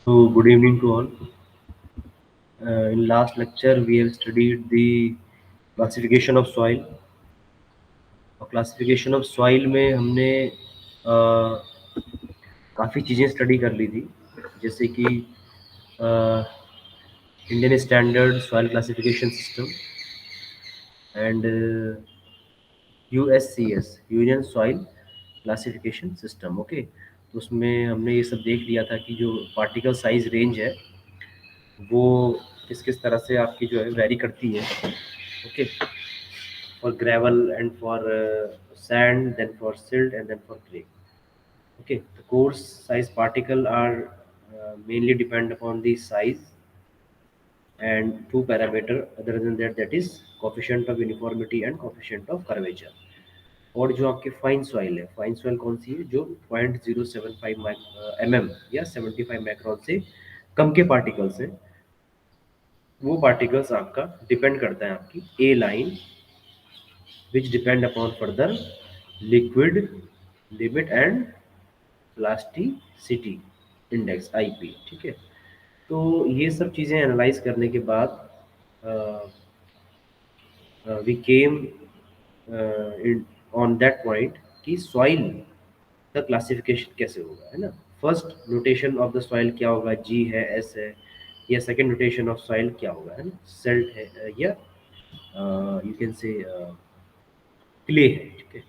So, good evening to all. In last lecture, we have studied the classification of soil. और classification of soil में हमने काफ़ी चीज़ें study कर ली थी, जैसे कि Indian standard soil classification system and USCS union soil classification system. Okay, तो उसमें हमने ये सब देख लिया था कि जो पार्टिकल साइज रेंज है वो किस किस तरह से आपकी जो है वेरी करती है। Okay, for gravel and for sand, then for silt, and then for clay. Okay, the coarse size particle are mainly depend upon the size and two parameter other than that, that is coefficient of uniformity and coefficient of curvature. और जो आपके fine soil है, fine soil कौन सी है? जो 0.075 mm या 75 micron से कम के पार्टिकल्स हैं, वो पार्टिकल्स आपका डिपेंड करता है आपकी A line which depend upon further liquid limit and plasticity index IP. ठीक है, तो ये सब चीज़ें एनालाइज करने के बाद we came on that point कि सॉइल का क्लासिफिकेशन कैसे होगा, है ना। First notation of the soil क्या होगा? जी है, एस है, या सेकंड नोटेशन ऑफ सॉइल क्या होगा, है ना, सेल्ट है, या यू कैन से क्ले है। ठीक है,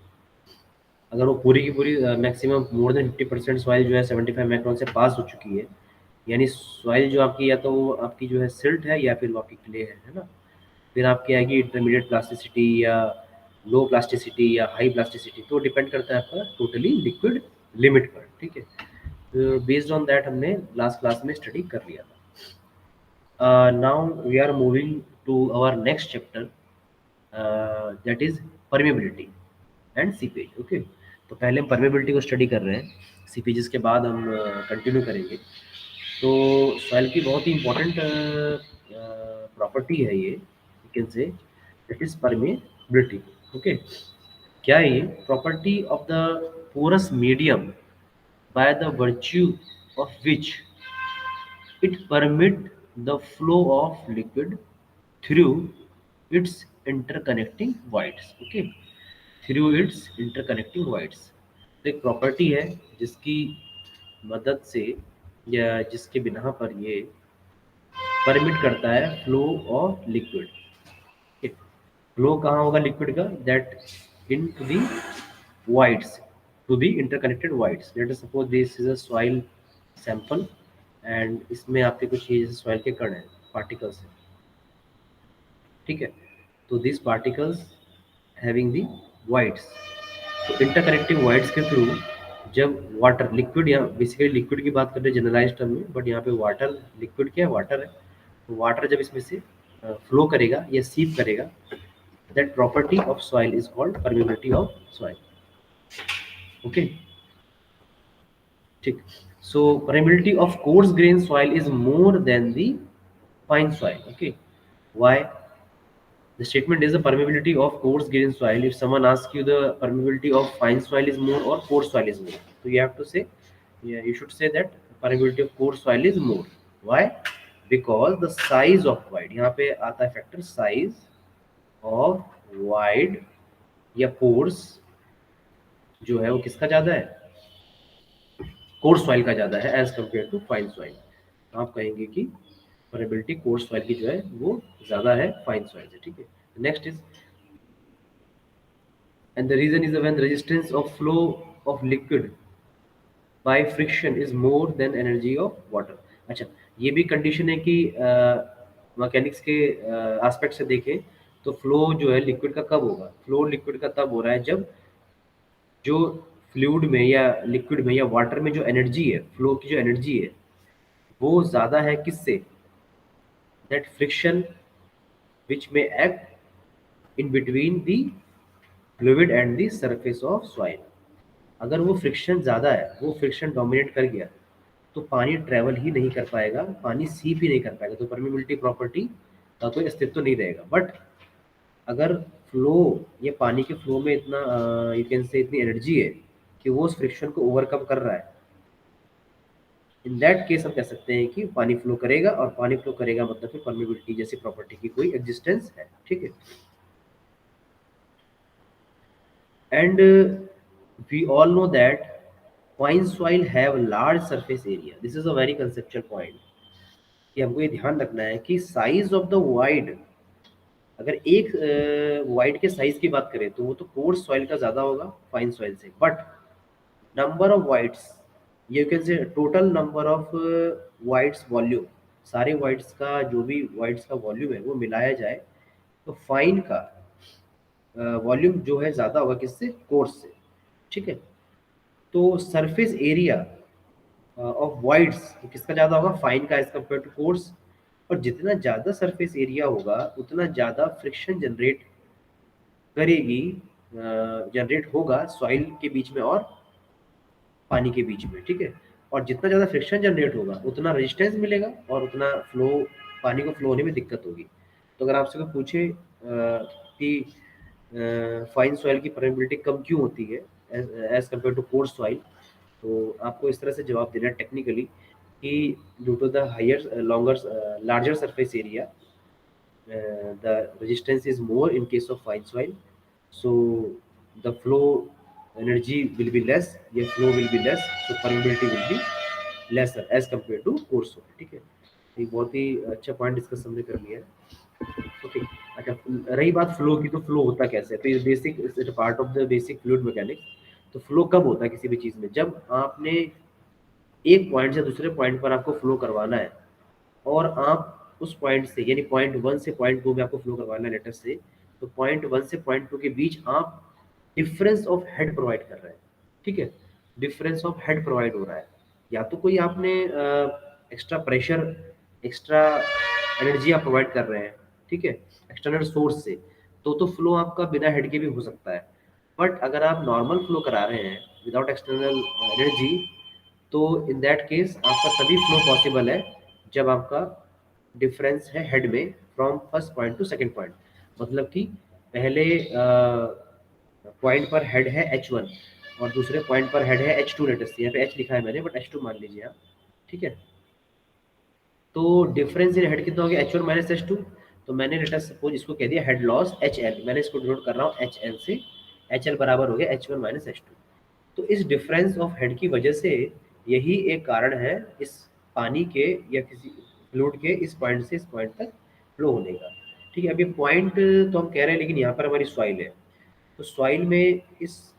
अगर वो पूरी की पूरी मैक्सिमम मोर देन 50% सॉइल जो है 75 माइक्रोन से पास हो चुकी है, यानी सॉइल जो आपकी या तो वो आपकी जो है सिल्ट है या फिर वो आपकी क्ले है ना। फिर आपकी आएगी इंटरमीडिएट प्लास्टिसिटी या लो प्लास्टिसिटी या हाई प्लास्टिसिटी, तो डिपेंड करता है आपका टोटली लिक्विड लिमिट पर। ठीक है, तो बेस्ड ऑन दैट हमने लास्ट क्लास में स्टडी कर लिया था। Now we are moving to our next chapter, that is permeability and seepage. Okay, तो पहले हम परमेबिलिटी को स्टडी कर रहे हैं, सीपेजेस के बाद हम कंटिन्यू करेंगे। तो सॉइल की बहुत ही इम्पोर्टेंट प्रॉपर्टी है ये, you can say that is permeability. Okay, क्या है ये? Property of the porous medium by the virtue of which it permit the flow of liquid through its interconnecting voids। okay, through it's interconnecting voids। तो एक property है जिसकी मदद से या जिसके बिना पर ये परमिट करता है फ्लो ऑफ लिक्विड। फ्लो कहाँ होगा लिक्विड का? That into the voids, to the interconnected voids। let us suppose this is a soil sample and इसमें आपके कुछ ये सॉइल के कण हैं, पार्टिकल्स हैं। ठीक है, तो this particles having the voids, तो इंटरकनेक्टिंग voids के थ्रू जब वाटर लिक्विड, या बेसिकली लिक्विड की बात कर रहे हैं जनरलाइज टर्म में, बट यहाँ पे वाटर लिक्विड क्या है? वाटर है। तो वाटर जब इसमें से फ्लो करेगा या सीप करेगा, that property of soil is called permeability of soil. Okay, ठीक। सो permeability of coarse grain soil is more than the fine soil। okay, why? The statement is the permeability of coarse grain soil. If someone asks you the permeability of fine soil is more or coarse soil is more, so you have to say, yeah, you should say that permeability of coarse soil is more। why? Because the size of void, यहाँ पे आता है factor size of void या pores जो है वो किसका ज्यादा है? कोर्स सॉइल का ज़्यादा है as compare to fine soil. आप कहेंगे कि वरेबिलिटी कोर्स सॉइल की जो है वो ज़्यादा है फाइन सॉइल से। ठीक है, next is and the reason is when resistance of flow of liquid by friction is more than energy of water. अच्छा, ये भी कंडीशन है कि मैकेनिक्स के एस्पेक्ट से देखें तो फ्लो जो है लिक्विड का कब होगा? फ्लो लिक्विड का तब हो रहा है जब जो फ्लूइड में या लिक्विड में या वाटर में जो एनर्जी है, फ्लो की जो एनर्जी है, वो ज़्यादा है किससे? दैट फ्रिक्शन विच में act in between the fluid and the surface of soil. अगर वो फ्रिक्शन ज़्यादा है, वो फ्रिक्शन डोमिनेट कर गया, तो पानी ट्रेवल ही नहीं कर पाएगा, पानी सीप ही नहीं कर पाएगा, तो परमिबिलिटी प्रॉपर्टी का कोई अस्तित्व नहीं रहेगा। बट अगर फ्लो या पानी के फ्लो में इतना यू कैन से इतनी एनर्जी है कि वो उस फ्रिक्शन को ओवरकम कर रहा है, इन दैट केस हम कह सकते हैं कि पानी फ्लो करेगा, और पानी फ्लो करेगा मतलब फिर परमेबिलिटी जैसी प्रॉपर्टी की कोई एग्जिस्टेंस है, ठीक है। And we all know that fine soil have large surface area. This is a very conceptual point कि हमको ये ध्यान रखना है कि साइज ऑफ द वाइड, अगर एक वाइड के साइज की बात करें तो वो तो कोर्स सॉइल का ज़्यादा होगा फाइन सॉइल से, but number of wides, you can से total number of wides volume, सारे वाइड्स का जो भी वाइड्स का वॉल्यूम है वो मिलाया जाए तो फाइन का वॉल्यूम जो है ज़्यादा होगा किससे, कोर्स से, ठीक है। तो सरफेस एरिया ऑफ वाइड्स किसका ज़्यादा होगा, फाइन का एज कम्पेयर टू कोर्स। और जितना ज़्यादा सरफेस एरिया होगा उतना ज़्यादा फ्रिक्शन जनरेट करेगी, जनरेट होगा सॉइल के बीच में और पानी के बीच में, ठीक है। और जितना ज़्यादा फ्रिक्शन जनरेट होगा उतना रेजिस्टेंस मिलेगा और उतना फ्लो, पानी को फ्लो होने में दिक्कत होगी। तो अगर आपसे कोई पूछे कि फाइन सॉइल की परमेबिलिटी कम क्यों होती है as compare to coarse soil, तो आपको इस तरह से जवाब देना है टेक्निकली कि due to the higher longer larger surface area, the resistance is more in case of fine soil, so the flow energy will be less, या flow will be less, so permeability will be lesser as compared to coarse soil, ठीक है। एक बहुत ही अच्छा point discuss हमने कर लिया है, ओके। अच्छा, रही बात फ्लो की, तो फ्लो होता कैसे है, तो ये basic part of the basic fluid mechanics. तो फ्लो कब होता है किसी भी चीज़ में, जब आपने एक पॉइंट से दूसरे पॉइंट पर आपको फ्लो करवाना है, और आप उस पॉइंट से यानी पॉइंट वन से पॉइंट टू में आपको फ्लो करवाना है लेटर से, तो पॉइंट वन से पॉइंट टू के बीच आप डिफरेंस ऑफ हेड प्रोवाइड कर रहे हैं, ठीक है। डिफरेंस ऑफ हेड प्रोवाइड हो रहा है, या तो कोई आपने एक्स्ट्रा प्रेशर, एक्स्ट्रा एनर्जी आप प्रोवाइड कर रहे हैं, ठीक है, एक्सटर्नल सोर्स से, तो फ्लो आपका बिना हेड के भी हो सकता है। बट अगर आप नॉर्मल फ्लो करा रहे हैं विदाउट एक्सटर्नल एनर्जी, तो इन दैट केस आपका तभी फ्लो पॉसिबल है जब आपका डिफरेंस है हेड में from first point two second point. मतलब कि पहले पॉइंट पर हेड है H1 और दूसरे पॉइंट पर हेड है H2, लेटेस्ट यहाँ पे H लिखा है मैंने बट H2 मान लीजिए आप, ठीक है। तो डिफरेंस इन हेड कितना हो गया, H1 माइनस H2। तो मैंने लेटर सपोज इसको कह दिया हेड लॉस HL, मैंने इसको डिनोट कर रहा हूँ HL से, HL बराबर हो गया H1 माइनस H2। तो इस डिफरेंस ऑफ हेड की वजह से यही एक कारण है इस पानी के या किसी फ्लूइड के इस पॉइंट से इस पॉइंट तक फ्लो होने का, ठीक है। अब ये पॉइंट तो हम कह रहे हैं, लेकिन यहाँ पर हमारी सॉइल है, तो सॉइल में इस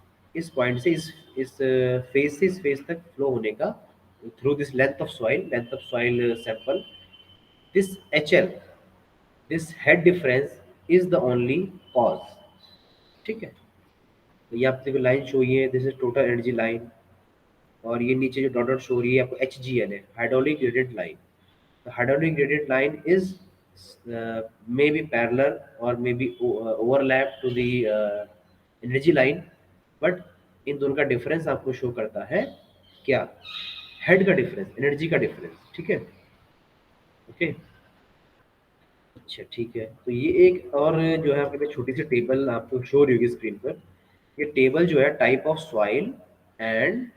पॉइंट से इस फेज से इस फेज तक फ्लो होने का through this length of soil sample, this HL, this head difference is the only cause, ठीक है। तो ये आपको लाइन शो हुई है, this is total energy line, और ये नीचे जो डॉट डॉट शो रही है आपको HGL है, hydraulic gradient line. The hydraulic gradient line is maybe parallel or maybe overlap to the energy line, but इन दोनों का डिफरेंस आपको शो करता है क्या, हेड का डिफरेंस, एनर्जी का डिफरेंस, ठीक है, ओके। अच्छा ठीक है, तो ये एक और जो है आपके पास छोटी सी टेबल आपको शो रही होगी स्क्रीन पर। ये टेबल जो है type of soil and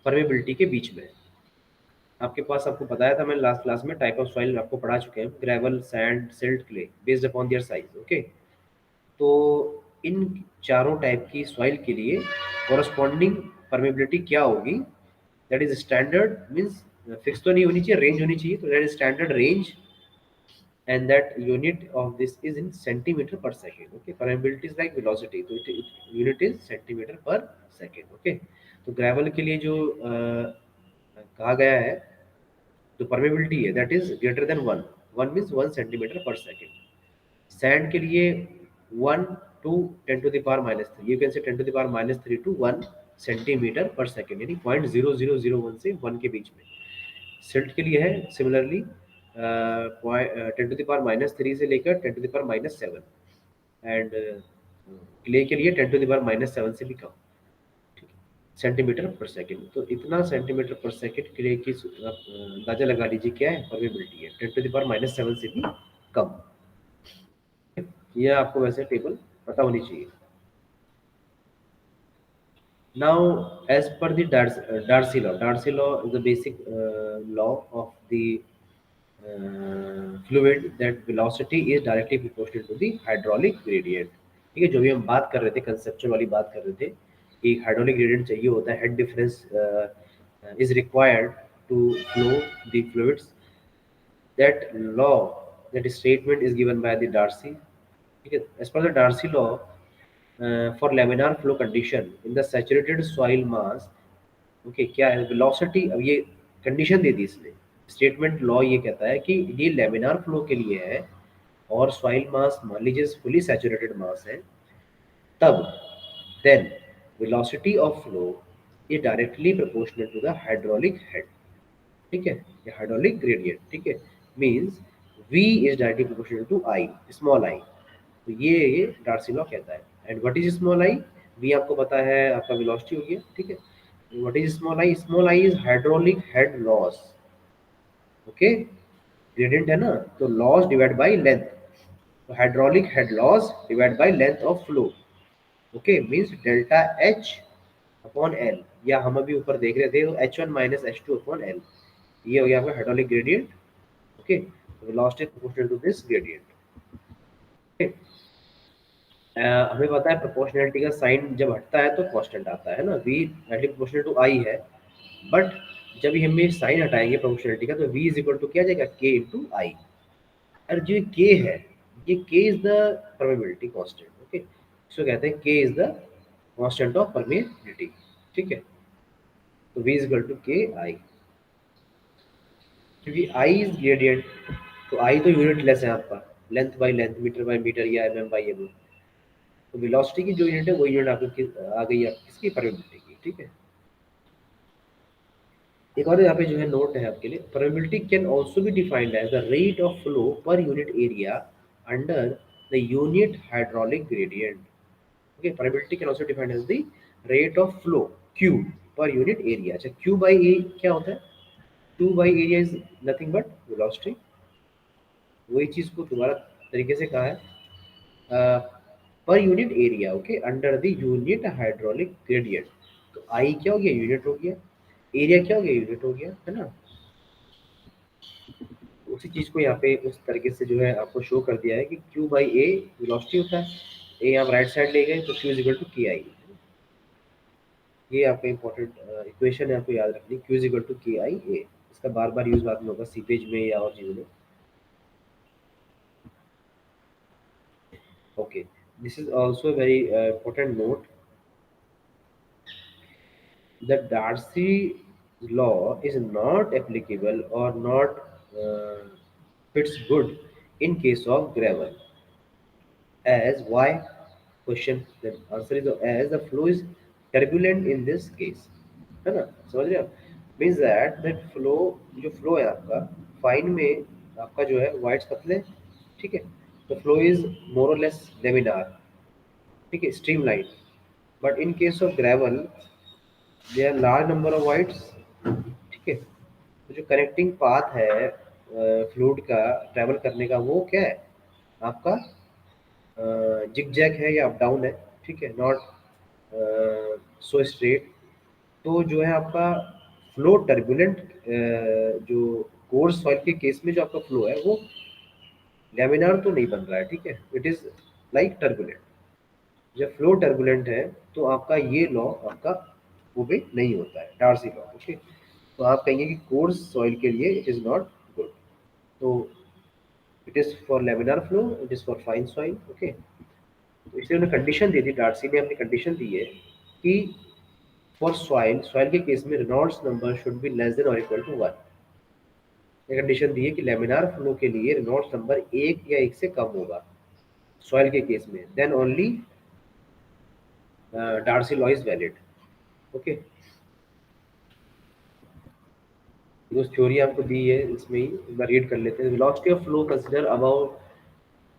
permeability के बीच में है। आपके पास, आपको बताया था मैंने लास्ट क्लास में, टाइप ऑफ सॉइल आपको पढ़ा चुके हैं, gravel, sand, silt, clay, based upon their size, okay. तो इन चारों टाइप की सॉइल के लिए कॉरस्पॉन्डिंग परमेबिलिटी क्या होगी, that is standard means fix तो नहीं होनी चाहिए, रेंज होनी चाहिए, तो that is standard range, and that unit of this is in centimeter per second, okay। permeability is like velocity, तो unit is centimeter per second, okay। तो gravel के लिए जो कहा गया है, जो परमेबिलिटी है that is greater then 1, 1 means 1 centimetre पर सेकेंड। सैंड के लिए 1 टू 10⁻³ यू कैन से 10⁻³ टू 1 सेंटीमीटर पर सेकेंड, यानी 0.0001 से 1 के बीच में। सिल्ट के लिए है सिमिलरली 10⁻³ से लेकर 10⁻⁷, एंड क्ले के लिए 10⁻⁷ से भी कम, ठीक है, सेंटीमीटर पर सेकेंड। तो इतना सेंटीमीटर पर सेकेंड क्ले की आप अंदाजा लगा लीजिए क्या है परमेबिलिटी है, 10⁻⁷ से भी कम। यह आपको वैसे टेबल पता होनी चाहिए। Now as per the Darcy law is the basic law of the fluid that velocity is directly proportional to the hydraulic gradient. ठीक है, जो भी हम बात कर रहे थे, कंसेप्चुअल वाली बात कर रहे थे कि हाइड्रोलिक ग्रेडियंट चाहिए होता है, head difference is required to flow the fluids. That law, that statement is given by the Darcy. ठीक है, as per the Darcy law, for laminar flow condition in the saturated soil mass, okay क्या है velocity. अब ये condition दे दी इसने, statement law ये कहता है कि ये लेमिनार फ्लो के लिए है और सॉइल मास मान लीजिए फुली सैचुरेटेड मास है, तब then velocity of flow is directly proportional to the hydraulic head. ठीक है, ये हाइड्रोलिक ग्रेडियंट. ठीक है, means v is directly proportional to i, small i. तो ये डार्सी लॉ कहता है. And what is small i? v आपको पता है आपका वेलोसिटी हो गया. ठीक है, what is small i? Small i is hydraulic head loss. Okay, gradient है ना, तो लॉस डिवाइड बाय लेंथ. तो hydraulic head loss divide by length of flow. Okay, means delta h upon L, या हम अभी ऊपर देख रहे थे h1 minus h2 upon L. ये हो गया आपका hydraulic gradient. Okay, velocity proportional to this gradient. हमें पता है प्रोपोर्शनैलिटी का साइन जब हटता है तो कांस्टेंट आता है ना, v directly proportional to i है. बट जब हम ये साइन हटाएंगे प्रोपोर्शनैलिटी का तो v इज इक्वल टू क्या आ जाएगा, k इंटू आई. और जो k है, ये k is the permeability constant. Okay, इसको कहते हैं k is the constant of permeability. ठीक है, तो v is equal to k i. क्योंकि i इज ग्रेडियंट, तो i तो यूनिट लेस है आपका, length by length, metre by metre या mm बाय mm. तो वेलोसिटी की जो यूनिट है वो यूनिट आपको आ गई आपकी किसकी, परमेबिलिटी की. ठीक है, एक और यहाँ पे जो है नोट है आपके लिए, permeability can also be defined as the rate of flow per unit area under the unit hydraulic gradient. Okay, permeability can also defined as the rate of flow q per unit area. अच्छा, q by a क्या होता है? q by area is nothing but velocity. वही चीज को दोबारा तरीके से कहा है, per unit area. Okay, under the unit hydraulic gradient. तो आई क्या हो गया, यूनिट हो गया. एरिया क्या हो गया, यूनिट हो गया, है ना. उसी चीज को यहाँ पे उस तरीके से जो है आपको शो कर दिया है कि q बाई ए वेलोसिटी होता है. ए आप राइट साइड ले गए तो q is equal to K आई. ये आपका इंपॉर्टेंट इक्वेशन है, आपको याद रखनी, q is equal to K आई ए. इसका बार बार यूज बाद में होगा सीपेज में या और चीजों में. Okay, this is also a very important note. The Darcy law is not applicable or not fits good in case of gravel. As why? Question. The answer is as the flow is turbulent in this case. है ना, समझ रहे हो आप? Means that flow, जो flow है आपका fine में आपका जो है वाइट्स पतले. ठीक है, तो फ्लो इज मोर और लेस लेमिनार. ठीक है, streamline. But in case of gravel there are large number of voids. ठीक है, तो जो कनेक्टिंग पाथ है फ्लूइड का ट्रैवल करने का, वो क्या है आपका, जिग जैग है या अप डाउन है. ठीक है, नॉट सो स्ट्रेट. तो जो है आपका फ्लो टर्बुलेंट, जो कोर्स सॉइल के केस में जो आपका फ्लो है वो लैमिनार तो नहीं बन रहा है. ठीक है, इट इज लाइक टर्बुलेंट. जब फ्लो टर्बुलेंट है तो आपका ये लॉ आपका वो भी नहीं होता है, डार्सी लॉ. ओके, तो आप कहेंगे कि कोर्स सॉइल के लिए इट इज नॉट गुड. तो it is for laminar flow, it is for fine soil. Okay, तो इसलिए उन्हें कंडीशन दे दी, डार्सी ने अपनी कंडीशन दी है कि फॉर सॉइल, सॉइल के केस में Reynolds number should be less than और इक्वल टू 1. ये कंडीशन दी है कि लेमिनार फ्लो के लिए रेनॉल्ड्स नंबर 1 या 1 से कम होगा सॉइल के केस में, then only Darcy law is valid. Okay, जो थ्योरी आपको दी है इसमें ही एक बार रीड कर लेते हैं. Velocity of flow consider about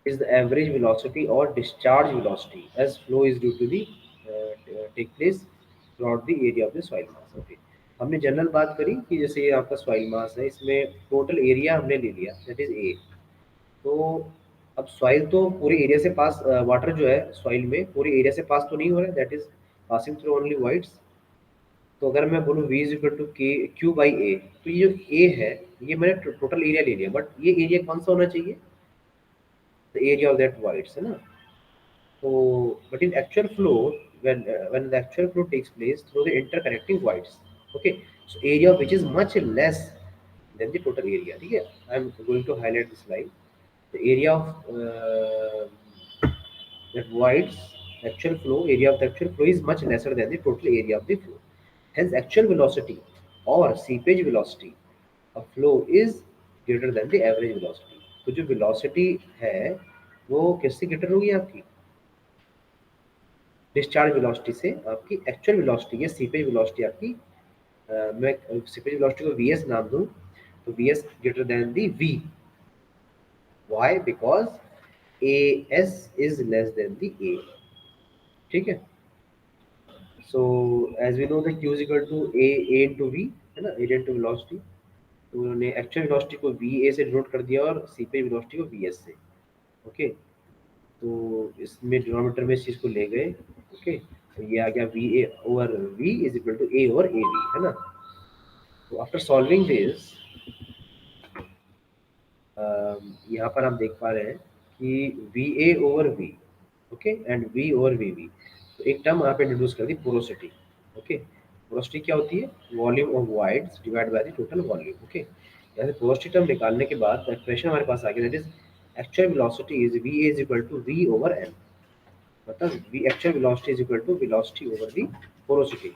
is the average velocity or discharge velocity as flow is due to the take place throughout the area of the soil mass. Okay, हमने जनरल बात करी कि जैसे ये आपका सॉइल मास है, इसमें टोटल एरिया हमने ले लिया दैट इज ए. तो अब सॉइल तो पूरे एरिया से पास, वाटर जो है सॉइल में पूरे एरिया से पास तो नहीं हो रहा है, that is passing through only voids. तो अगर मैं बोलूँ v is equal to k q by a, तो ये जो ए है ये मैंने टोटल एरिया ले लिया, बट ये एरिया कौन सा होना चाहिए, the area of that wides, है ना। So, but in actual flow, when the actual flow takes place through the interconnecting voids, okay, so area which is much less than the total area. ठीक है, I'm going to highlight this line. The area of that voids actual flow, area of the actual flow is much lesser than the total area of the flow. Hence, actual velocity or seepage velocity of flow is greater than the average velocity. तो जो velocity है वो किससे greater होगी आपकी, discharge velocity से। आपकी actual velocity या सीपेज वेलोसिटी आपकी, मैं सीपेज वेलोसिटी को वी एस नाम दूं, तो V S greater than the V. Why, because A S is less than the A. ठीक है, so as we know the Q is equal to A into V, है ना, area into velocity. तो उन्होंने actual velocity को V A से denote कर दिया और सीपेज वेलोसिटी को वी एस से। ओके, तो इसमें डिनोमिनेटर में इस चीज़ को ले गए। ओके, तो ये आ गया v a over v is equal to a over a v, है ना। तो आफ्टर सॉल्विंग दिस, यहाँ पर हम देख पा रहे हैं कि v a over v, okay, and v over v v, तो एक टर्म यहाँ पे इंट्रोड्यूस कर दी, पोरोसिटी। ओके, पोरोसिटी क्या होती है, volume of wides divide by the total volume. Okay, यहाँ से पोरोसिटी टर्म निकालने के बाद एक्सप्रेशन हमारे पास आ गया, that is actual velocity is v a is equal to v over n. मतलब v actual velocity is equal to velocity over the porosity,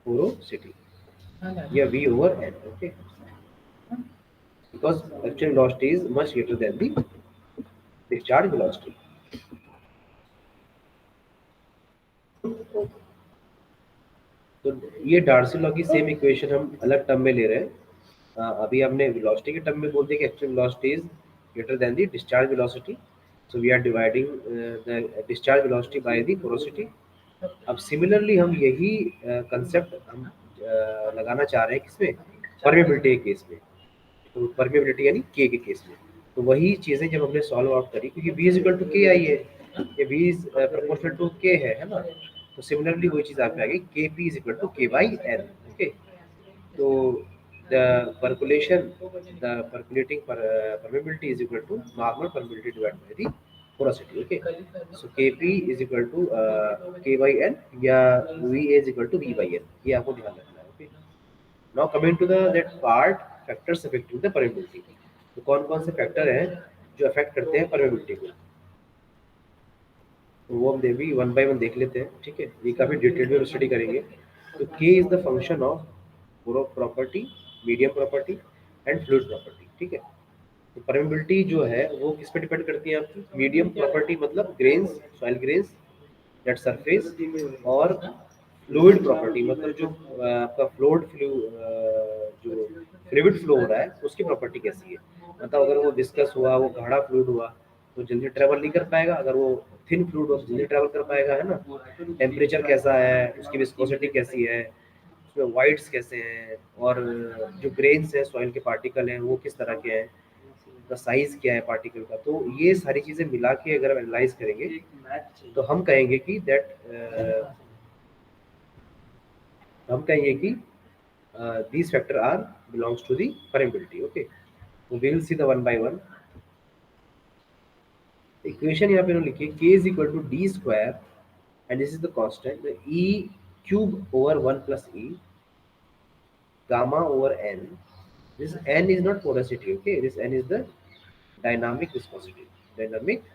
porosity या v over n. Okay, because actual velocity is much greater than the discharge velocity. तो ये Darcy law की same equation हम अलग term में ले रहे हैं। अभी हमने वेलोसिटी के टर्म में बोल दिया कि actual velocity is greater than the discharge velocity, so we are dividing the discharge velocity by the porosity. अब सिमिलरली हम यही कंसेप्ट हम लगाना चाह रहे हैं किसमें, परमेबिलिटी के केस में। तो परमेबिलिटी यानी के केस में, तो वही चीजें जब हमने सॉल्व आउट करी, क्योंकि v is equal to K आई है, ये v इज प्रोपोर्शनल टू के है ना। तो सिमिलरली वही चीज आप पे आ गई, k p is equal to k by n. Okay, तो the percolation, the percolating permeability is equal to normal permeability divide by the porosity. Okay, so k p is equal to k by n या v is equal to v by n, ये आपको ध्यान रखना है। Okay, now coming to the that part, factors affecting the permeability. तो कौन कौन से फैक्टर हैं जो अफेक्ट करते हैं परमेबिलिटी को, तो वो हम भी वन बाय वन देख लेते हैं। ठीक है, ये काफी डिटेल में स्टडी करेंगे। तो k is the function of property, medium property and fluid property. ठीक है, तो परमेबिलिटी जो है वो किस पे डिपेंड करती है आपकी, मीडियम प्रॉपर्टी मतलब grains, soil grains, that surface, और फ्लूइड प्रॉपर्टी मतलब जो आपका जो फ्लूइड फ्लो हो रहा है उसकी प्रॉपर्टी कैसी है। मतलब अगर वो विस्कस हुआ, वो गाढ़ा फ्लूइड हुआ, तो जल्दी ट्रेवल नहीं कर पाएगा। अगर वो थिन फ्लूइड हो तो जल्दी ट्रेवल कर पाएगा, है ना। टेम्परेचर कैसा है, उसकी विस्कोसिटी कैसी है, उसमें वाइड्स कैसे हैं, और जो ग्रेन्स है, सॉइल के पार्टिकल हैं, वो किस तरह के हैं, का साइज क्या है पार्टिकल का। तो ये सारी चीजें मिला के अगर हम एनालाइज करेंगे तो हम कहेंगे कि these factor are belongs to the permeability. Okay, so we will see the one by one equation. यहाँ पे उन्होंने लिखी k is equal to d square and this is the constant, the e cube over 1 plus e gamma over n. This n is not porosity, okay, this n is the dynamic viscosity, dynamic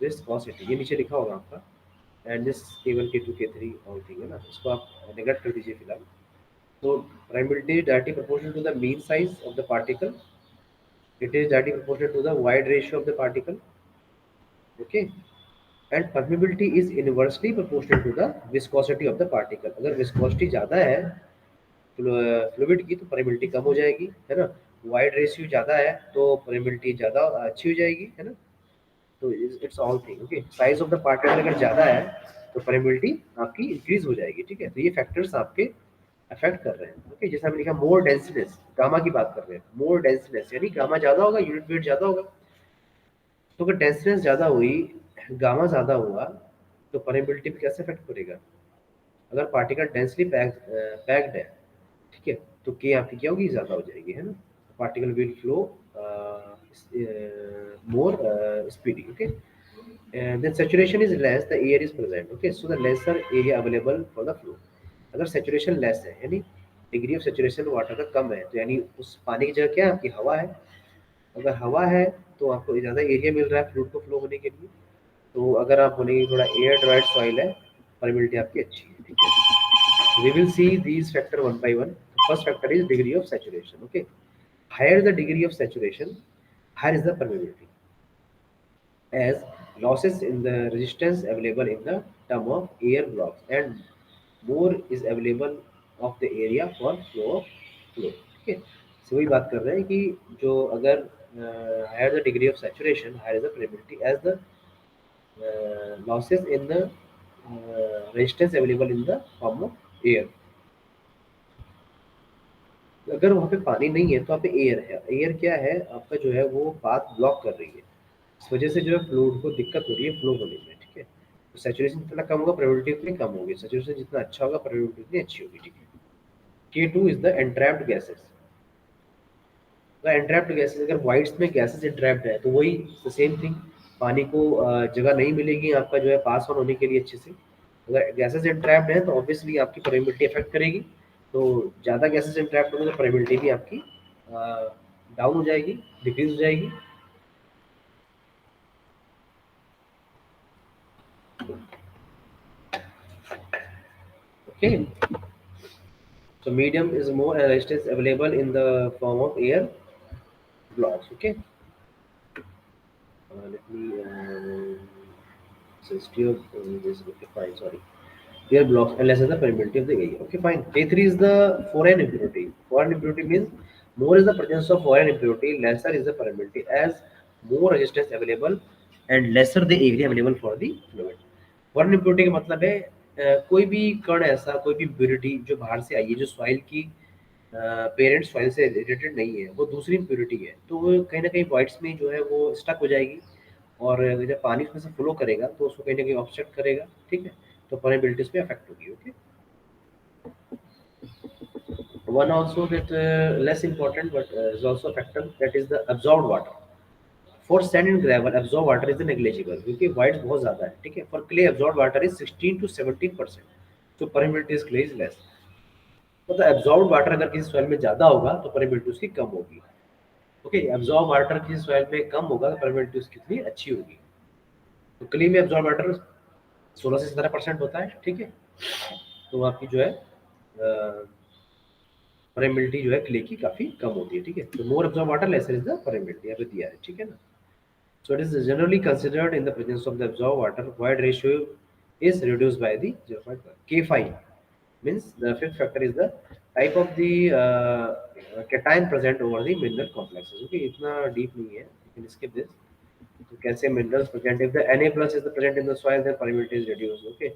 viscosity, ये नीचे लिखा होगा आपका। And this k1 k2 k3 all thing, है ना, इसको आप neglect कर दीजिए फिलहाल। तो permeability is directly proportional to the mean size of the particle. It is directly proportional to the wide ratio of the particle. Okay, and permeability is inversely proportional to the viscosity of the particle. अगर viscosity ज़्यादा है fluid की तो permeability कम हो जाएगी, है ना। Void ratio ज़्यादा है तो परमेबिलिटी ज़्यादा अच्छी हो जाएगी, है ना। तो it's all thing. Okay, size of the particle अगर ज़्यादा है तो परमेबिलिटी आपकी इंक्रीज हो जाएगी। ठीक है, तो ये फैक्टर्स आपके अफेक्ट कर रहे हैं। ओके, जैसे हमने लिखा मोर डेंसनेस, गामा की बात कर रहे हैं, मोर डेंसनेस यानी गामा ज़्यादा होगा, यूनिट वेट ज़्यादा होगा। तो अगर डेंसनेस ज़्यादा हुई, गामा ज़्यादा हुआ, तो परमेबिलिटी पे कैसे इफेक्ट पड़ेगा, अगर पार्टिकल डेंसली पैक्ड है, ठीक है, तो के आपकी क्या होगी, ज़्यादा हो जाएगी, है ना। Particle will flow more speedy, okay. Then saturation is less, the air is present, okay, so the lesser area available for the flow. अगर saturation less है, यानी डिग्री ऑफ सेचुरेशन वाटर का कम है, तो यानी उस पानी की जगह क्या है, आपकी हवा है। अगर हवा है तो आपको ज़्यादा एरिया मिल रहा है फ्लूइड को फ्लो होने के लिए। तो अगर आप बोलेंगे थोड़ा एयर ड्राइड सॉइल है, परमिलिटी आपकी अच्छी है, ठीक है। We will see these factor one by one. First factor is degree of saturation, okay. Higher the degree of saturation, higher is the permeability, as losses in the resistance available in the term of air blocks and more is available of the area for flow of flow, ठीक है। so वही बात कर रहे हैं कि जो अगर higher the degree of saturation, higher the permeability, as the losses in the resistance available in the form of air। अगर वहाँ पे पानी नहीं है तो वहाँ पे एयर है। एयर क्या है आपका, जो है वो पाथ ब्लॉक कर रही है, इस वजह से जो है फ्लूइड को दिक्कत हो रही है फ्लो होने में, ठीक है। तो सैचुरेशन जितना कम होगा प्रोबेबिलिटी उतनी कम होगी, सैचुरेशन जितना अच्छा होगा प्रोबेबिलिटी उतनी अच्छी होगी, ठीक है। K2 is the entrapped gases. The entrapped gases, अगर वाइड्स में गैसेस एंट्रैप्ड है तो वही सेम थिंग, पानी को जगह नहीं मिलेगी आपका जो है पास ऑन होने के लिए अच्छे से। अगर गैसेस एंट्रैप्ड है तो ऑब्वियसली आपकी परमेबिलिटी अफेक्ट करेगी। तो ज़्यादा गैसेस एंट्रैप्ड होंगे तो परमेबिलिटी भी आपकी डाउन हो जाएगी, डिक्रीज हो जाएगी। Okay, so medium is more resistance available in the form of air blocks, okay. Let me so still this, okay fine, sorry, air blocks and less is the permeability of the area, okay fine. K3 is the foreign impurity. Foreign impurity means more is the presence of foreign impurity, lesser is the permeability, as more resistance available and lesser the area available for the fluid। Foreign impurity का मतलब है कोई भी कण ऐसा, कोई भी impurity जो बाहर से आई है, जो सॉइल की पेरेंट सॉइल से रिलेटेड नहीं है, वो दूसरी इम्प्योरिटी है, तो वो कहीं ना कहीं वॉइड्स में जो है वो स्टक हो जाएगी। और जब पानी उसमें से फ्लो करेगा तो उसको कहीं ना कहीं ऑब्स्ट्रक्ट करेगा, ठीक है। तो परमेबिलिटी पे अफेक्ट होगी, okay. One also that less important but is also a factor, that is the absorbed water। For sand and gravel absorb water is negligible, क्योंकि वाइड्स बहुत ज्यादा है, ठीक है। For clay absorb water is 16 to 17%, तो permeability is clay is less. मतलब absorb water अगर किसी सॉइल में ज्यादा होगा तो परमिबिलिटी उसकी कम होगी, ओके। एब्जॉर्ब वाटर किसी सॉइल में कम होगा तो परमिबिलिटी उसकी कितनी अच्छी होगी। तो क्ले में एब्जॉर्ब वाटर 16 से 17% होता है, ठीक है। तो आपकी जो है परमिबिलिटी जो है क्ले की काफी कम होती है, ठीक है। तो more absorb water lesser is the permeability, यहाँ पे दिया है, ठीक है ना। So it is generally considered in the presence of the absorbed water, void ratio is reduced by the 0.1. K5 means the fifth factor is the type of the cation present over the mineral complexes. Okay, इतना deep नहीं है, you can skip this. तो कैसे minerals present? If the Na plus is the present in the soil, then permeability is reduced. Okay,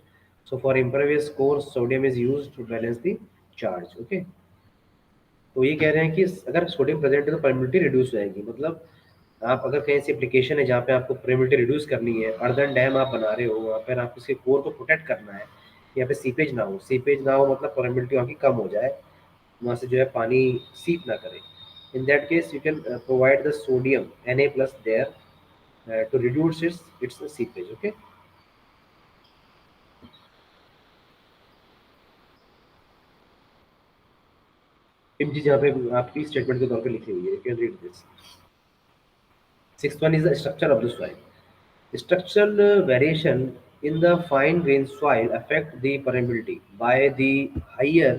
so for impervious cores, sodium is used to balance the charge. Okay, तो ये कह रहे हैं कि अगर sodium present है तो permeability reduce हो जाएगी। मतलब आप अगर कहीं ऐसी एप्लीकेशन है जहाँ पे आपको परमिबिलिटी रिड्यूस करनी है, अर्दन डैम आप बना रहे हो, वहाँ पर आप उसके कोर को प्रोटेक्ट करना है, यहाँ पे सीपेज ना हो, सीपेज ना हो मतलब परमिबिलिटी वहाँ की कम हो जाए, वहाँ से जो है पानी सीप ना करे। In that case you can provide the sodium Na plus there to reduce its seepage, okay. चीज यहाँ पे आपकी स्टेटमेंट के तौर पे लिखी हुई है, you can read this. Sixth one is the structure of the soil। Structural variation in the fine-grained soil affect the permeability by the higher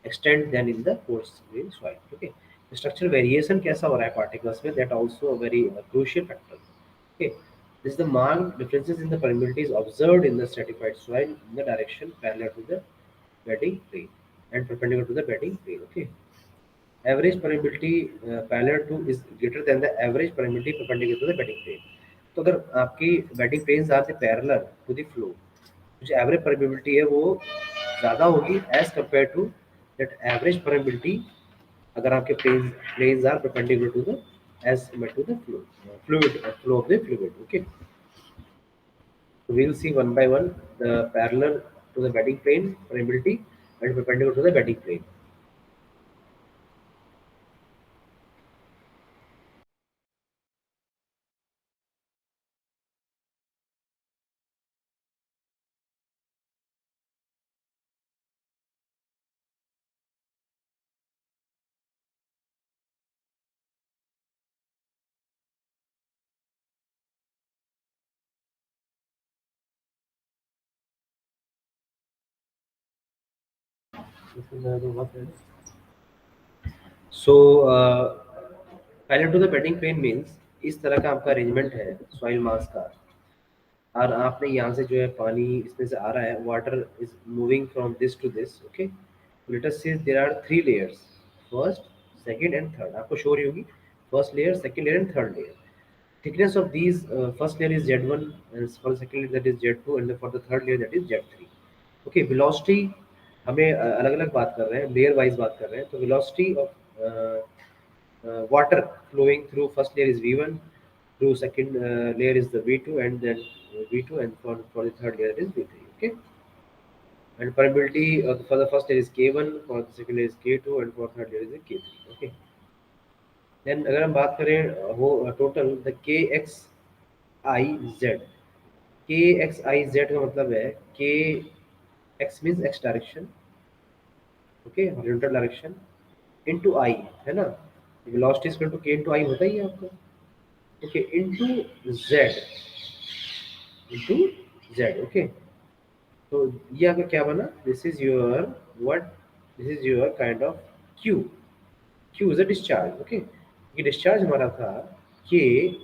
extent than in the coarse-grained soil. Okay, structural variation कैसा हो रहा है particles में, that also a very crucial factor. Okay, this is the marked differences in the permeability is observed in the stratified soil in the direction parallel to the bedding plane and perpendicular to the bedding plane. Okay, average permeability parallel to is greater than the average permeability perpendicular to the bedding plane। तो अगर आपकी bedding planes are से parallel to the flow, जो average permeability है वो ज़्यादा होगी as compare to that average permeability अगर आपके planes are perpendicular to the as compare to the flow of the fluid, okay. We will see one by one the parallel to the bedding plane, permeability, and perpendicular to the bedding plane. So parallel to the bedding plane means इस तरह का आपका arrangement है soil मास का, और आपने यहाँ से जो है पानी इसमें से आ रहा है, water is moving from this to this, okay. Let us say there are three layers, first, second and third, आपको शो रही होगी first layer, second layer and third layer. Thickness of these first layer is Z1, and for the second layer that is Z2, and for the third layer that is Z3. Okay, velocity हमें अलग अलग बात कर रहे हैं, layer wise बात कर रहे हैं, तो velocity of water flowing through first layer is V1, through second layer is the V2, and then V2, and for the third layer is V3. Okay, and permeability for the first layer is K1, for the second layer is K2, and for third layer is K3. Okay, then अगर हम बात करें वो total the के x I Z, के x I Z का मतलब है के x means x direction, okay, horizontal direction, into I, है ना, वेलोसिटी इक्वल टू के इनटू आई होता ही है आपको, okay, into Z, into Z, okay. तो ये आपका क्या बना, this is your what, this is your kind of Q, Q is a discharge, okay. ये डिस्चार्ज हमारा था के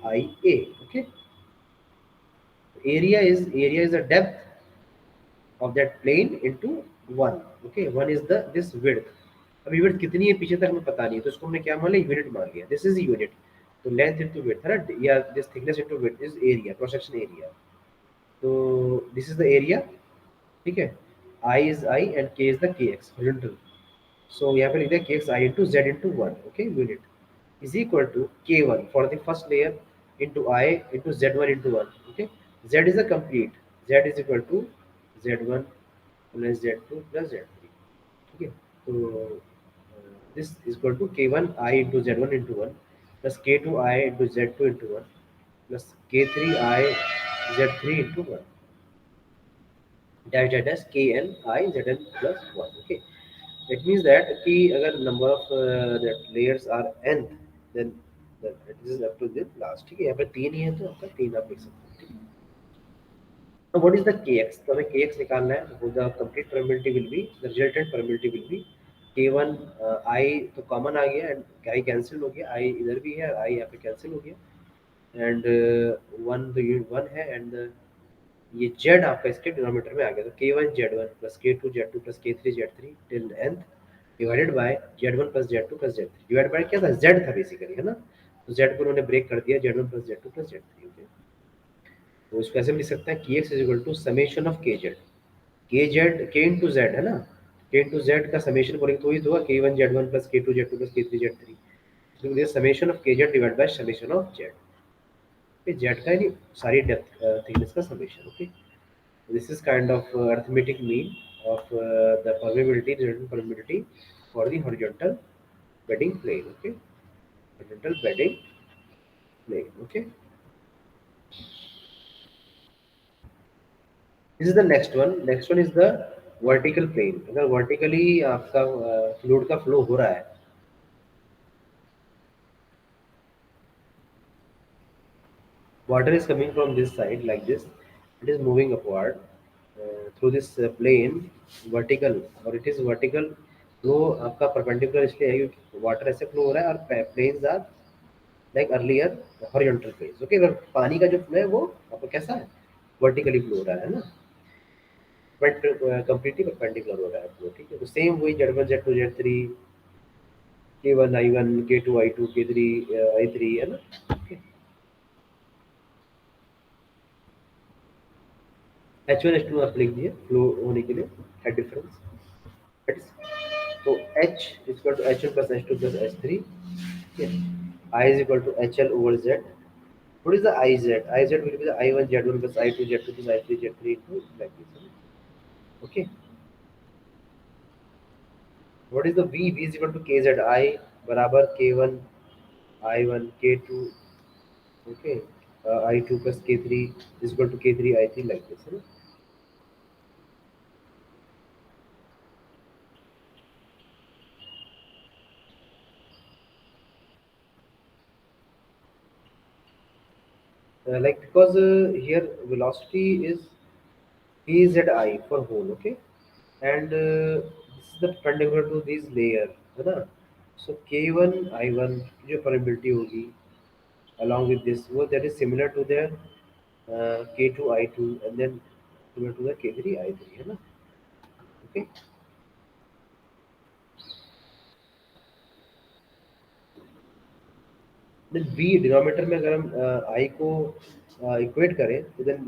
आई ए, okay. area is the depth of that plane into one, okay, one is the this width। अभी width कितनी है पीछे तक हमें पता नहीं है, तो इसको हमने क्या मान लिया, यूनिट मान लिया, दिस इज यूनिट। तो लेंथ इनटू विड्थ है ना, या this thickness into width is area, cross section area. तो दिस इज द एरिया, ठीक है, आई इज आई एंड के इज द के एक्स हॉरिजॉन्टल। सो यहाँ पे लिख दिया के x I into Z into one, okay, unit is equal to K1 for the first layer into I into Z1 into 1. Okay, Z is a complete. Z is equal to Z1 plus Z2 plus Z3. Okay, so this is equal to K1 I into Z1 into 1 plus K2 I into Z2 into 1 plus K3 I Z3 into 1. Dash dash dash Kn I Zn plus 1. Okay, it means that कि अगर number of that layers are n, then this is up to the last, ठीक है, यहाँ पे तीन ही है तो आपका तीन आप लिख सकते हैं, ठीक है। तो what is the kx, तो हमें kx निकालना है, तो the complete permeability will be, the resultant permeability will be k1 I तो कॉमन आ गया एंड i कैंसिल हो गया, i इधर भी है, i यहाँ पे कैंसिल हो गया, एंड वन तो यूनिट वन है, एंड ये जेड आपका इसके डिनोमिनेटर में आ गया, तो के वन जेड वन प्लस के टू जेड टू प्लस के three Z three till nth divided by Z one plus z two plus z three, divide by क्या था, जेड था बेसिकली, है ना। तो जेड को उन्होंने ब्रेक कर दिया, z one plus z two plus z three, okay. तो इसको ऐसे भी लिख सकते हैं कि x is equal to summation of k z k into z, है ना, के इंटू जेड का समेशन करेंगे तो ही तो होगा के वन जेड वन प्लस के टू जेड टू प्लस के थ्री जेड थ्री, तो summation of k Z divide by summation of Z, Z का यानी सारी डेप्थ थिकनेस का summation, okay. This is kind of arithmetic mean of the permeability, resultant permeability for the horizontal bedding plane. Okay, horizontal bedding plane. Okay, this is the next one. Next one is the vertical plane. अगर vertically आपका fluid का flow हो रहा है, water is coming from this side like this, it is moving upward through this plane vertical, और it is vertical flow आपका perpendicular इसलिए है क्योंकि water ऐसे flow हो रहा है और planes are like earlier horizontal phase, okay. अगर पानी का जो फ्लो है वो आपको कैसा है, वर्टिकली फ्लो हो रहा है ना, बट कंप्लीटली परपेंडिकुलर हो रहा है फ्लो, ठीक है। तो सेम वही z one z two z three, k one i two k three i three, है ना, okay. H one h two आप लिख दिए फ्लो होने के लिए, हेड डिफरेंस, तो h equal to h one plus h two plus h three, ठीक है। I is equal to h l over z. What is the IZ? IZ will be the I1 Z1 plus I2 Z2 plus I3 Z3 into like this. Okay, what is the V? V is equal to kz I बराबर k1 I1 k2. Okay, I2 plus k3 is equal to k3 I3 like this, है ना? Like because here velocity is kzi for whole, okay, and this is the perpendicular to this layer, है ना? So k1 I1 की जो permeability होगी along with this, वो that is similar to their k2 I2 and then similar to the k3 I3, है ना? Okay. Then v denominator में अगर हम I को इक्वेट करें तो then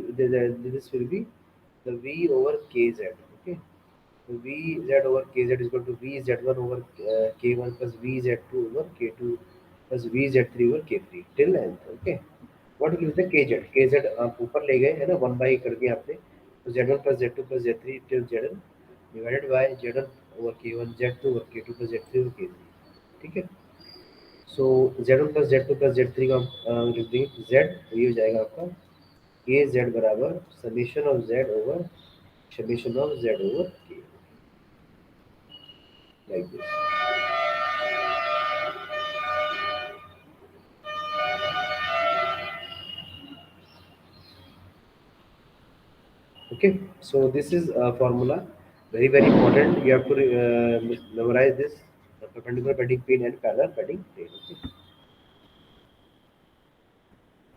this will be the v over kz, okay. So vz over kz is equal to vz1 over k1 plus vz2 over k2 plus vz3 over k3 till nth, okay. What will be the kz? Kz आप ऊपर ले गए है ना, 1 by कर दिया आपने, तो z1 plus z2 plus z3 till zn divided by z1 over k1 z2 over k2 plus z3 over k3, ठीक है. सो z1 plus z2 plus z3 का लिख देंगे z, तो ये हो जाएगा आपका के जेड बराबर summation of z over summation of z over k, like this. Okay, so this is a formula, very very important. You have to memorize this, perpendicular bending plane and parallel bending plane, okay.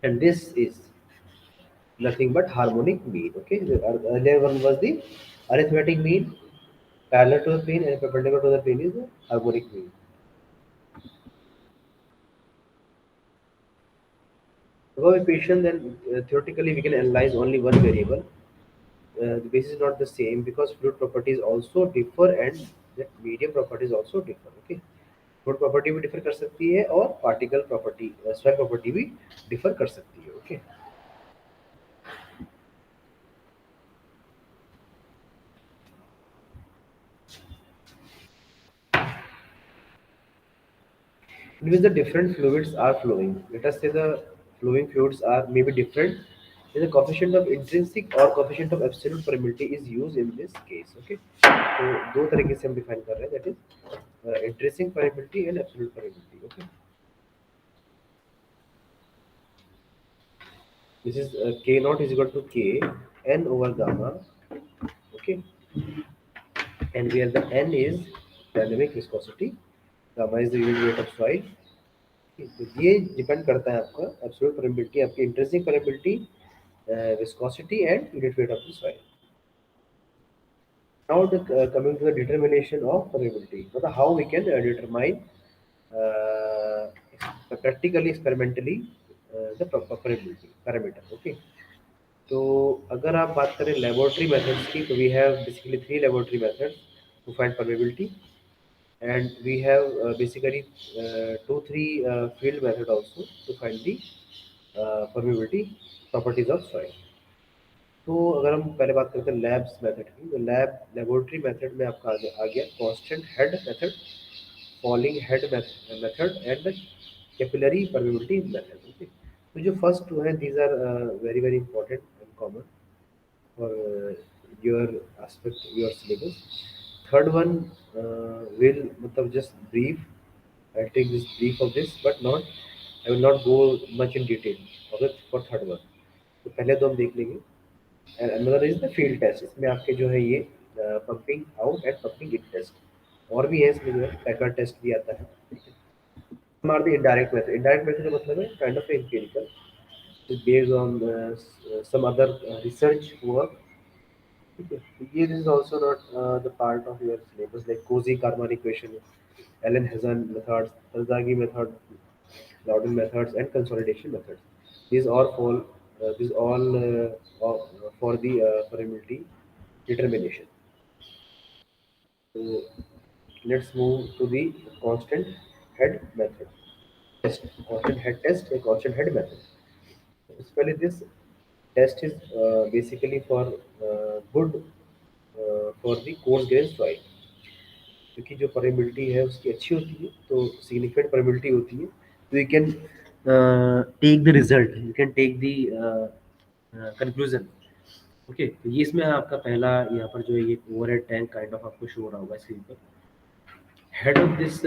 And this is nothing but harmonic mean, okay. The earlier one was the arithmetic mean, parallel to the plane and perpendicular to the plane is the harmonic mean. Above equation, then theoretically we can analyze only one variable. The basis is not the same because fluid properties also differ and the medium properties also differ. Okay, fluid property भी differ कर सकती है और particle property, soil property भी differ कर सकती है. Okay, in which the different fluids are flowing. Let us say the flowing fluids are maybe different. Then the coefficient of intrinsic or coefficient of absolute permeability is used in this case. Okay, तो दो तरीके से हम define कर रहे हैं, that is intrinsic permeability and absolute permeability. Okay, this is k naught is equal to k n over gamma. Okay, and where the n is dynamic viscosity, gamma is the unit weight of soil. तो ये depend करता है आपका absolute permeability, आपकी intrinsic permeability, viscosity and unit weight of the soil. Now the coming to the determination of permeability, मतलब how we can determine uh, practically experimentally the permeability parameter. Okay, तो अगर आप बात करें लेबोरेटरी मेथड्स की, तो we have basically three laboratory methods to find permeability, and we have basically two three field method also to find the permeability properties of soil. तो अगर हम पहले बात करते हैं लैब्स मेथड की, तो लेबोरेटरी मेथड में आपका आ गया constant head method, falling head method and capillary permeability method. Okay, तो जो फर्स्ट टू हैं these are very very important and common for your aspect, your syllabus. Third one will मतलब just brief. I'll take this brief of this, but not I will not go much in detail. Okay, for third one. तो पहले दो हम देख लेंगे. And another is the field test. इसमें आपके जो है ये pumping out and pumping in test. और भी है इसमें जो है पैकर टेस्ट भी आता है. हमारा the indirect method. Indirect method का मतलब है kind of empirical. It's based on some other research work. Okay. Here is also not the part of your syllabus like Cozy-Karman equation, Allen-Hazan methods, Tanzagi method, Loudon methods, and consolidation methods. These all for the permeability determination. So let's move to the constant head method. Constant head test, a constant head method. Especially this test is basically for good for the coarse grain soil, क्योंकि जो permeability है उसकी अच्छी होती है, तो significant permeability होती है, तो you can take the result, you can take the conclusion. Okay, तो ये इसमें आपका पहला यहाँ पर जो है ये ओवरहेड टैंक काइंड ऑफ आपको शो हो रहा होगा स्क्रीन पर। Head of this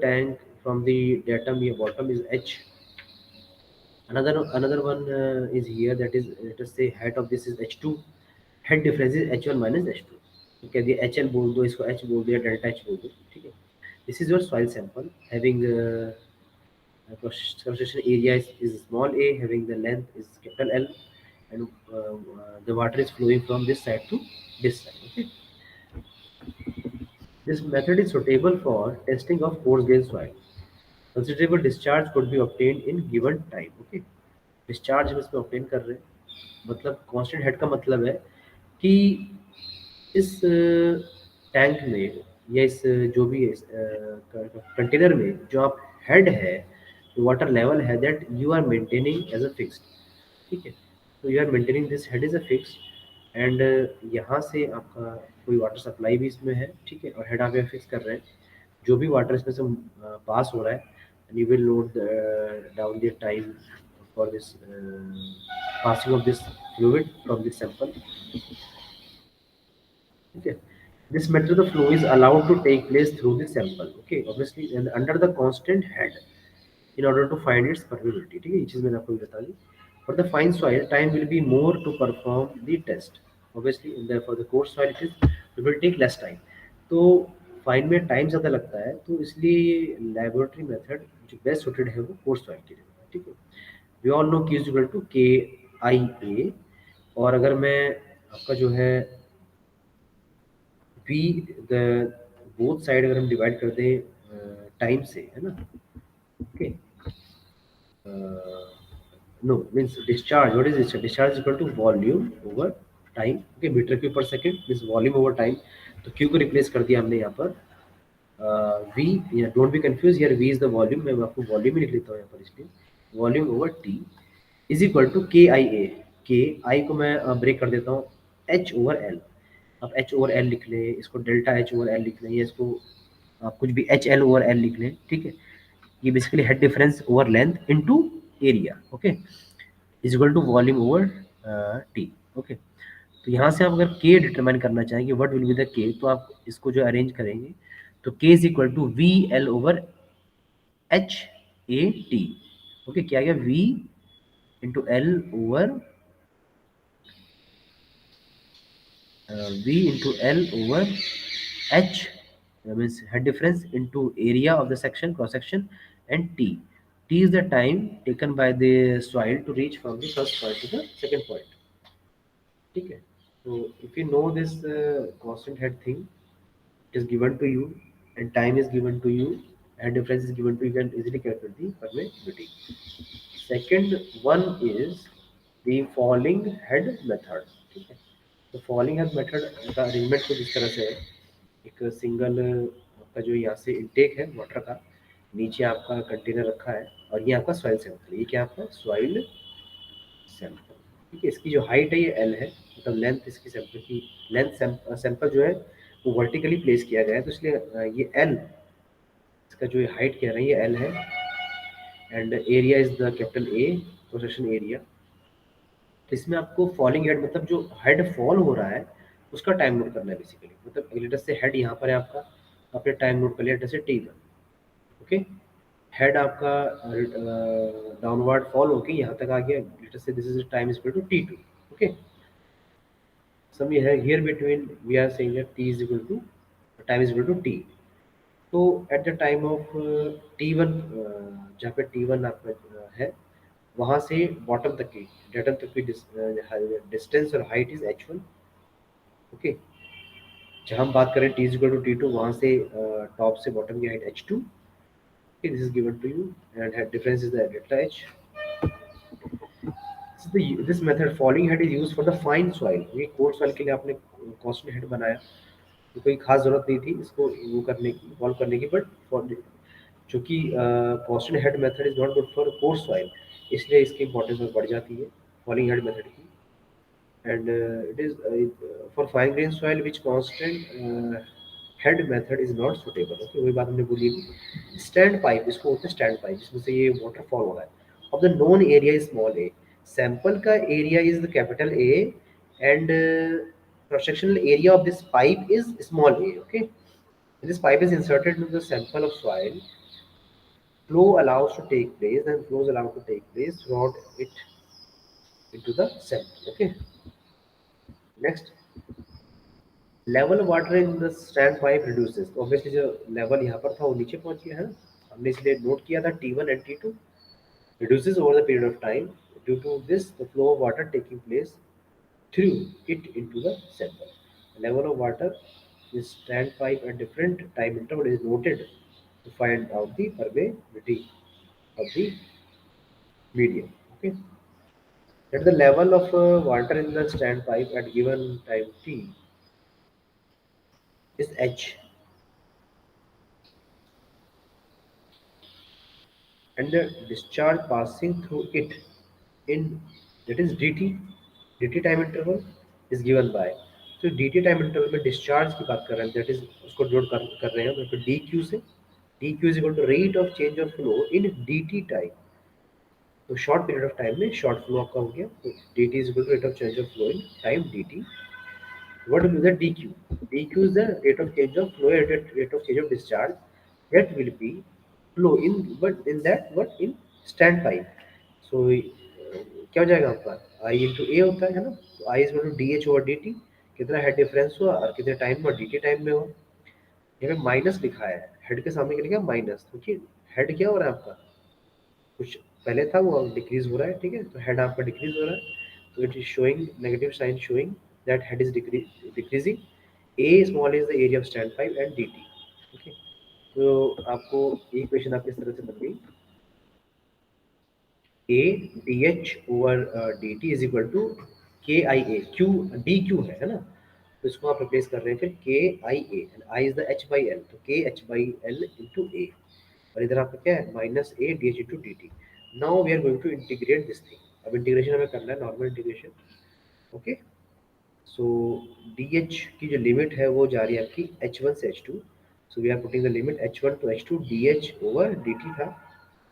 tank from the datum या bottom is h. Another one is here, that is let us say height of this is h2, head difference is h1 minus h2, तो कह दिया HL बोल दो, इसको H बोल दो या डेल्टा H बोल दो, ठीक है। This is your soil sample having cross section area is small a, having the length is capital L, and the water is flowing from this side to this side. Okay, this method is suitable for testing of coarse grain soil. Considerable discharge could be obtained in given time. Okay, discharge हम इसमें obtain कर रहे हैं, मतलब constant head का मतलब है कि इस टैंक में या इस जो भी कंटेनर में जो आप हेड है, जो वाटर लेवल है, that you are maintaining as a fixed, ठीक है। तो you are maintaining this head is a fixed, and यहाँ से आपका कोई वाटर सप्लाई भी इसमें है, ठीक है, और हेड आप यहाँ फिक्स कर रहे हैं। जो भी वाटर इसमें से पास हो रहा है, and you will note down the time for this passing of this fluid from this sample. Okay, this method of flow is allowed to take place through the sample. Okay, obviously, and under the constant head in order to find its permeability. ठीक है, ये चीज़ मैंने आपको बता दी। For the fine soil, time will be more to perform the test. Obviously, in the for the coarse soil, it will take less time. तो fine में time ज़्यादा लगता है, तो इसलिए लेबोरेटरी मेथड जो बेस्ट सुटेड है वो कोर्स सॉइल के लिए, ठीक है। वी ऑल नो की इज इक्वल टू KIA, और अगर मैं आपका जो है वी द बोथ साइड अगर हम डिवाइड कर दें टाइम से, है ना, okay, no means discharge, what is discharge, discharge equal to volume over time, okay, metre cube per second means volume over time. तो क्यू को रिप्लेस कर दिया हमने यहाँ पर v, don't be confuse, here v is the volume, मैं आपको volume ही लिख लेता हूँ यहाँ पर, इसलिए volume over t is equal to KIA। K आई को मैं ब्रेक कर देता हूँ H ओवर एल। आप H ओवर एल लिख लें, इसको डेल्टा H ओवर एल लिख लें, या इसको आप कुछ भी HL ओवर एल लिख लें, ठीक है। ये basically head difference over length into area, okay, is equal to volume over t, okay. तो यहाँ से आप अगर के डिटरमाइन करना चाहेंगे व्हाट विल बी द के, तो आप इसको जो अरेंज करेंगे, तो k is equal to VL over HAT, okay, क्या आ गया, V into l over V into L over H, means head difference into area of the section, cross section, and T. T is the time taken by the soil to reach from the first point to the second point. ठीक है, so if you know this constant head thing, it is given to you, and time is given to you, head difference is given to you, you can easily calculate the permeability. Second one is the falling head method, ठीक है। तो falling head method का arrangement कुछ इस तरह से है, एक सिंगल आपका जो यहाँ से इनटेक है वाटर का, नीचे आपका कंटेनर रखा है, और ये आपका सॉइल सैंपल, ये क्या आपका सॉइल सैंपल, ठीक है। इसकी जो हाइट है ये L है, मतलब लेंथ इसकी सैंपल की लेंथ, सैंपल जो है वो वर्टिकली प्लेस किया गया है, तो इसलिए ये L, इसका जो हाइट कह रहे हैं ये L है, and area is the capital A, cross section area. तो इसमें आपको फॉलिंग हेड मतलब जो हेड फॉल हो रहा है उसका टाइम नोट करना है बेसिकली, मतलब लेटर से हेड यहाँ पर है आपका, आपने टाइम नोट कर लिया लेटर से T1, ओके। हेड आपका डाउनवर्ड फॉल होके यहाँ तक आ गया, लेटर से this is time is equal to T2, okay. Somewhere between we are saying that T is equal to time is equal to T। तो at the time of T1, जहाँ पे T1 आपका है, वहाँ से bottom तक की datum तक की डिस्टेंस और हाइट इज H1, ओके। जहाँ हम बात करें T is equal to T2, वहाँ से टॉप से बॉटम की height H2, okay, this is given to you, and head difference is the delta H. So this method falling head is used for the fine soil, ये coarse soil के लिए आपने constant head बनाया, तो कोई खास जरूरत नहीं थी इसको वो करने की, इवॉल्व करने की, बट फॉर चूंकि constant head method is not good for coarse soil, इसलिए इसकी इंपॉर्टेंस बढ़ जाती है फॉलिंग हेड मेथड की। and it is for fine grained soil which constant head method is not suitable. Okay, वही बात हमने बोली थी. Stand pipe, इसको बोलते हैं stand pipe, जिसमें से ये waterfall हो रहा है. Of the known area is small a. Sample का area is the capital A, and cross sectional area of this pipe is small a. Okay, this pipe is inserted into the sample of soil. Flow allows to take place, and flows allowed to take place throughout it into the sample. Okay, next. Level water in the stand pipe reduces. तो obviously जो level यहाँ पर था वो नीचे पहुंच गया है ना. हमने इसलिए नोट किया था T1 and T2 reduces over the period of time. Due to this, the flow of water taking place through it into the sample. The level of water in stand pipe at different time interval is noted to find out the permeability of the medium. Okay, at the level of water in the stand pipe at given time t is h, and the discharge passing through it in, that is dt time interval is given by. तो dt time interval में discharge की बात कर रहे हैं, that is उसको जोड़ कर रहे हैं तो dq से. dq is equal to rate of change of flow in dt time. तो शॉर्ट पीरियड ऑफ टाइम में शॉर्ट फ्लो आपका हो गया, तो dt is equal to rate of change of flow in time dt. What will be the dq? dq is the rate of change of flow, rate of change of discharge, that will be flow in, but in that what in stand pipe. So क्या हो जाएगा आपका I into A होता है ना. तो I is equal to dh over dt. कितना head difference हुआ और कितने टाइम में dt टाइम में हुआ. यहाँ पे माइनस लिखा है, हेड के सामने क्या लिखा है माइनस, क्योंकि हेड क्या हो रहा है आपका कुछ पहले था वो डिक्रीज हो रहा है. ठीक है, तो हेड आपका डिक्रीज हो रहा है, तो it is showing negative sign showing that head is decreasing. A small is the area of stand pipe and D T. Okay, तो आपको एक क्वेश्चन आपकी इस तरह से बन गई. A D H over D T is equal to K I A. Q D Q है ना, तो इसको आप रिप्लेस कर रहे हैं फिर k I a, and i is the h by l, तो k h by l into a. और इधर आपका क्या है minus a D h into d t. Now we are going to integrate this thing. अब integration हमें करना है normal integration. Okay, so d h की जो लिमिट है वो जा रही है आपकी एच वन से h two. So we are putting the limit H one two H two D H over D T था,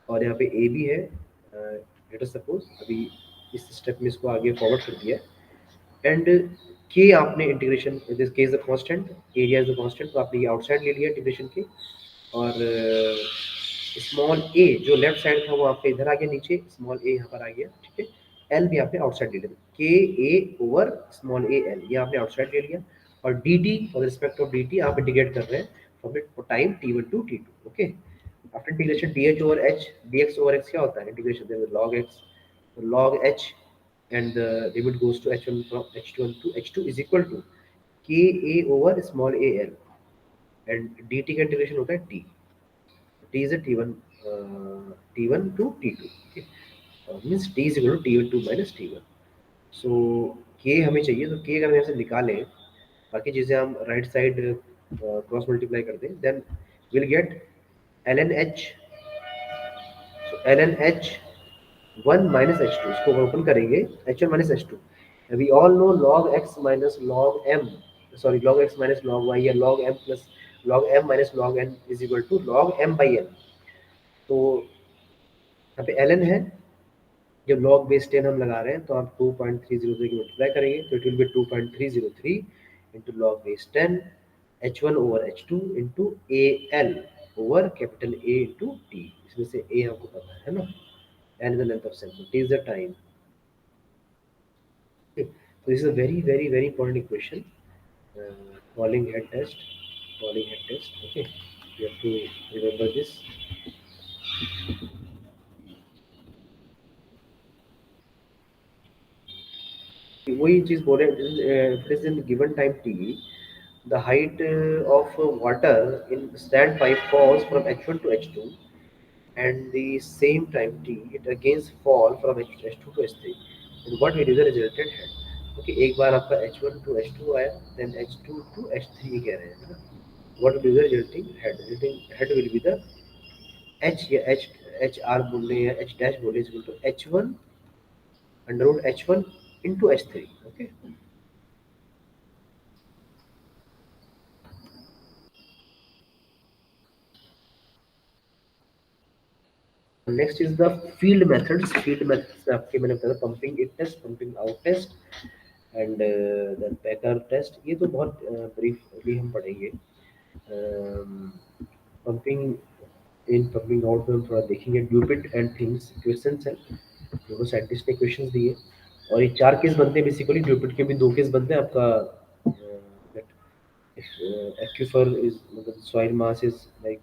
और यहाँ पे ए भी है. लेट अस सपोज अभी इस स्टेप में इसको आगे फॉरवर्ड कर दिया, एंड के आपने इंटीग्रेशन दिस के is the constant, area is the constant, तो आपने ये आउटसाइड ले लिया इंटीग्रेशन के. और स्मॉल ए जो लेफ्ट साइड था वो आपके इधर आ गया नीचे, स्मॉल ए यहाँ पर आ गया. ठीक है, एल भी आपने आउटसाइड ले लिया, K A over small a L ये आपने आउटसाइड ले लिया. और D T for respect of D T आप इंटीग्रेट कर रहे हैं for time T one to T two. Okay, after integration D H over H D X over X क्या होता है integration log X, log h, and the limit goes to h1 from h1 to h2 is equal to ka over small a l, and dt का integration होता है t. t is a t1 t1 to t2. Okay, means t is equal to t1 2 minus t1. so k हमें चाहिए, तो k अगर हम यहाँ से निकालें, बाकी चीज़ें हम राइट साइड क्रॉस मल्टीप्लाई कर दें, then will get ln h. So ln h 1 minus h2, इसको ओपन करेंगे h1 minus h2. We all know log x minus log m, sorry log x minus log y या log m plus log m minus log n is equal to log m by n. तो यहाँ पे ln है, जब log base 10 हम लगा रहे हैं तो आप 2.303 की मल्टीप्लाई करेंगे तो it will be 2.303 into log base 10 h1 over h2 into A L over capital A into T. इसमें से ए आपको पता है ना, n is the length of sample, t is the time. Okay, so this is a very very very important equation. Falling head test, falling head test. Okay, you have to remember this. वही चीज बोल रहे हैं, it is in given time t, the height of water in stand pipe falls from h1 to h2, and the same time t it again fall from h2 to h3, and what will be the resultant head. Okay, एक बार आपका h1 to h2 आया, then h2 to h3 कह रहे हैं है ना. what will be the resulting head? Resulting head will be the h या h r बोल रहे हैं या h dash बोल रहे हैं, is equal to h1 under root h1 into H3. Okay. Next is the field methods. Field methods में आपके मैंने बताया pumping in test, pumping out test and then packer test. ये तो बहुत ब्रीफली हम पढ़ेंगे। पंपिंग इन पंपिंग आउट में हम थोड़ा देखेंगे ड्यूपिट एंड थिंग्स क्वेश्चंस हैं, दोनों साइंटिस्ट ने क्वेश्चंस दिए और ये 4 केस बनते हैं बेसिकली। ड्यूपिट के भी 2 केस बनते हैं आपका। एक्यूफर इज मतलब soil mass is like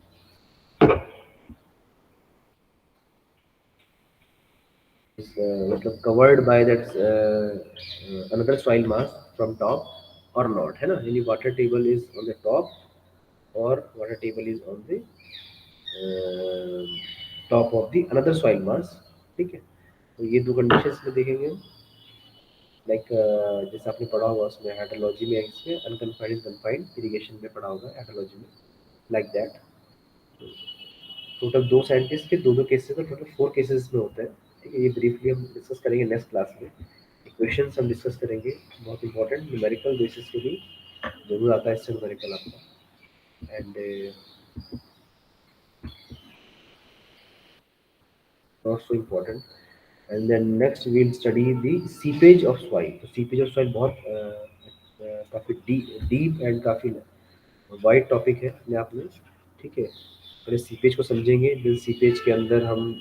is मतलब covered by that another soil mass from top or not, है ना। यानी water table is on the top or water table is on the uh, top of the another soil mass। ठीक है, तो ये दो conditions में देखेंगे हम। लाइक जैसे आपने पढ़ा होगा उसमें हाइड्रोलॉजी में, इसमें अनकन्फाइंड कन्फाइंड, इरिगेशन में पढ़ा होगा हाइड्रोलॉजी में, लाइक दैट। टोटल 2 साइंटिस्ट के 2-2 केसेस, तो टोटल 4 केसेस में होता है। ठीक है, ये ब्रीफली हम डिस्कस करेंगे नेक्स्ट क्लास में। क्वेश्चंस हम डिस्कस करेंगे, बहुत इंपॉर्टेंट न्यूमेरिकल बेसिस पे भी जरूर आता है इससे न्यूमेरिकल आपका। And not so important. And then next we will study the seepage of soil. तो सीपेज ऑफ सॉइल बहुत काफ़ी डीप एंड काफ़ी वाइड टॉपिक है अपने आप में। ठीक है, पहले सीपेज को समझेंगे, फिर सीपेज के अंदर हम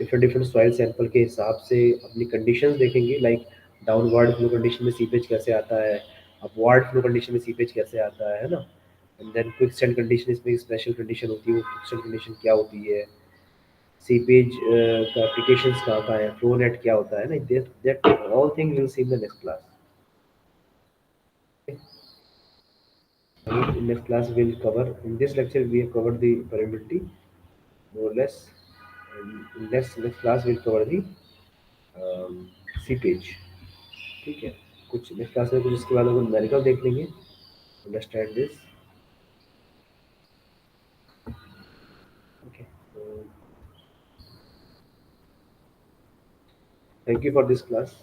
डिफरेंट डिफरेंट सॉइल सैंपल के हिसाब से अपनी कंडीशंस देखेंगे। लाइक डाउनवर्ड फ्लो कंडीशन में सीपेज कैसे आता है, अपवर्ड फ्लो कंडीशन में सीपेज कैसे आता है ना। And then quick stand condition, इसमें स्पेशल कंडीशन होती है, वो क्विक स्टैंड कंडीशन क्या होती है, सीपेज का एप्लीकेशंस कहाँ कहाँ है, फ्लो नेट क्या होता है ना। That all thing will see in the next class. In next class we'll cover, in this lecture we have covered the permeability more or less, and in next class we'll cover the seepage। ठीक है, कुछ next class में कुछ इसके बाद हम numerical देख लेंगे, understand this. Okay, thank you for this class.